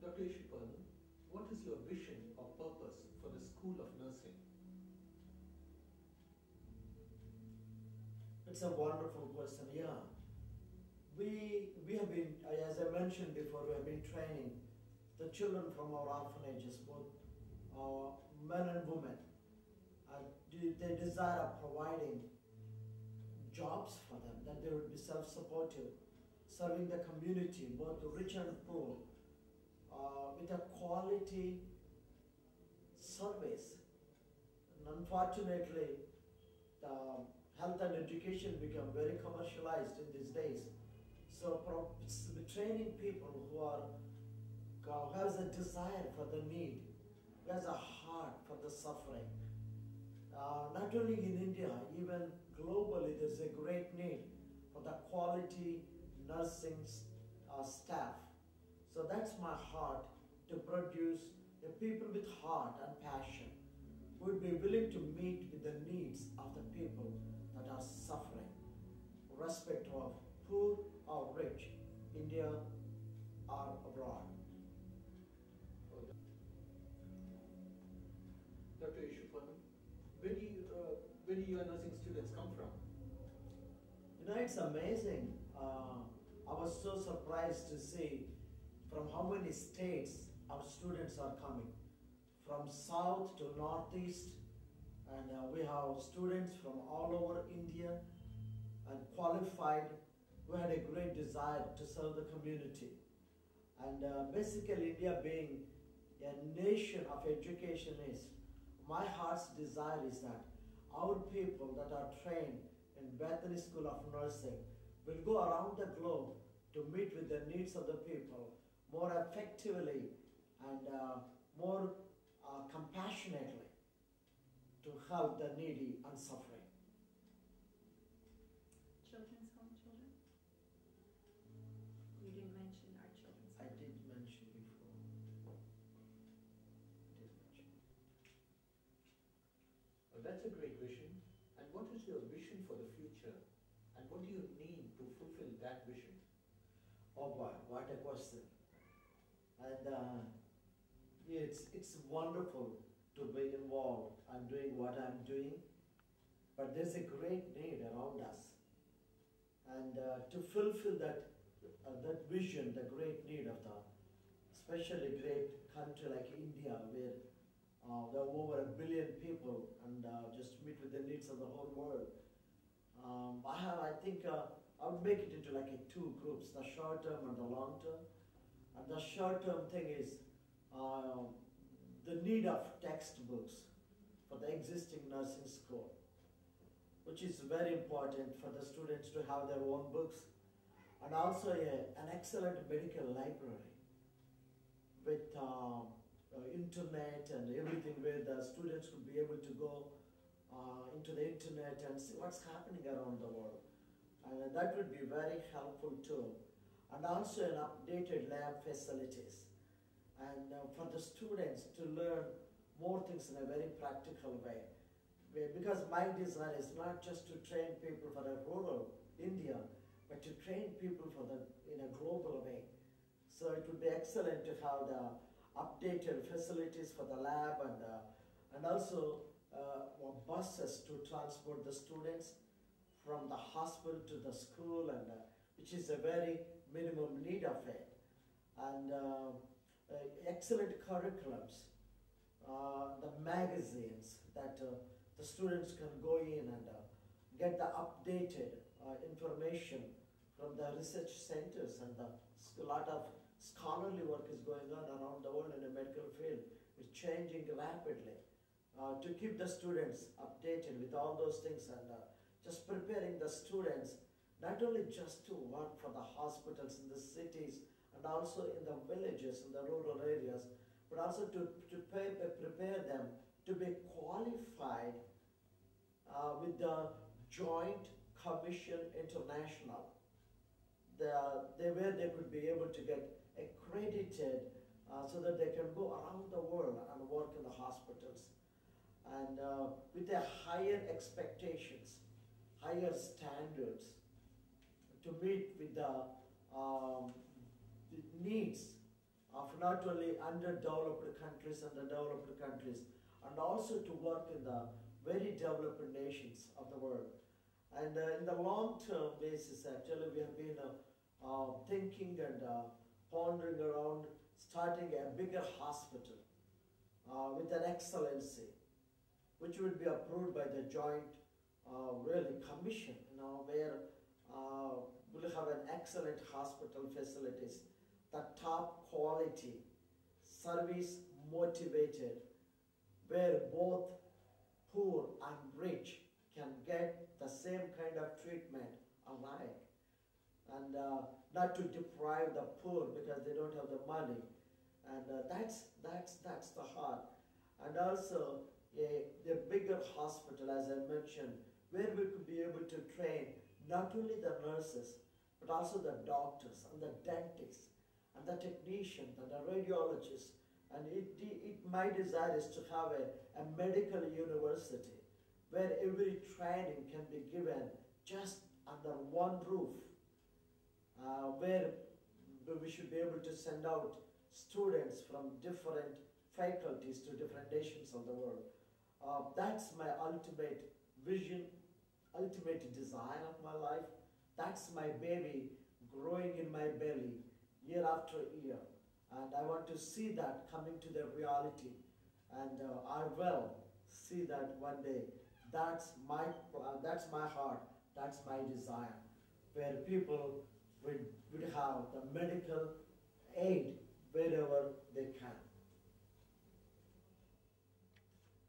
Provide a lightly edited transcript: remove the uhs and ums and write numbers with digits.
Dr. Ishipal, what is your vision or purpose for the School of Nursing? It's a wonderful question, yeah. We have been, as I mentioned before, we have been training the children from our orphanages, both men and women. They desire providing jobs for them, that they would be self-supportive, serving the community, both the rich and poor, with a quality service. And unfortunately, the health and education become very commercialized in these days. So training people who has a desire for the need, who has a heart for the suffering. Not only in India, even globally, there's a great need for the quality nursing staff. So that's my heart, to produce the people with heart and passion who would be willing to meet with the needs of the people that are suffering, irrespective of poor or rich, India or abroad. Dr. Ishipal, where do your nursing students come from? You know, it's amazing. I was so surprised to see from how many states our students are coming. From south to northeast, and we have students from all over India and qualified who had a great desire to serve the community. And basically, India being a nation of education, my heart's desire is that our people that are trained in Bethany School of Nursing will go around the globe to meet with the needs of the people more effectively and more compassionately to help the needy and suffering. Children's home children? You didn't mention our children's home. I did mention before. Well, that's a great vision. And what is your vision for the future? And what do you need to fulfill that vision? Oh boy, what a question. And it's wonderful to be involved and doing what I'm doing, but there's a great need around us. And to fulfill that vision, the great need of the, especially great country like India, where there are over 1 billion people and just meet with the needs of the whole world. I think I would make it into like two groups, the short term and the long term. And the short term thing is the need of textbooks for the existing nursing school, which is very important for the students to have their own books, and also an excellent medical library with internet and everything, where the students could be able to go into the internet and see what's happening around the world. And that would be very helpful too. And also an updated lab facilities. And for the students to learn more things in a very practical way. Because my desire is not just to train people for a rural India, but to train people in a global way. So it would be excellent to have the updated facilities for the lab and also buses to transport the students from the hospital to the school, and which is a very minimum need of it. And excellent curriculums, the magazines that the students can go in and get the updated information from the research centers, and a lot of scholarly work is going on around the world in the medical field. It's changing rapidly. To keep the students updated with all those things, and just preparing the students not only just to work for the hospitals in the cities and also in the villages, in the rural areas, but also to prepare them to be qualified with the Joint Commission International, where they could be able to get accredited so that they can go around the world and work in the hospitals. And with their higher expectations, higher standards, to meet with the needs of not only underdeveloped countries and the developed countries, and also to work in the very developed nations of the world. And in the long-term basis, actually, we have been thinking and pondering around starting a bigger hospital with an excellency, which will be approved by the joint really commission, where we'll have an excellent hospital facilities, the top quality, service motivated, where both poor and rich can get the same kind of treatment alike, and not to deprive the poor because they don't have the money, and that's the heart. And also a bigger hospital, as I mentioned, where we could be able to train not only the nurses but also the doctors and the dentists and the technicians and the radiologists. And my desire is to have a medical university where every training can be given just under one roof, where we should be able to send out students from different faculties to different nations of the world. That's my ultimate vision, ultimate desire of my life. That's my baby growing in my belly year after year. And I want to see that coming to the reality. And I will see that one day. That's my heart, that's my desire, where people would have the medical aid wherever they can.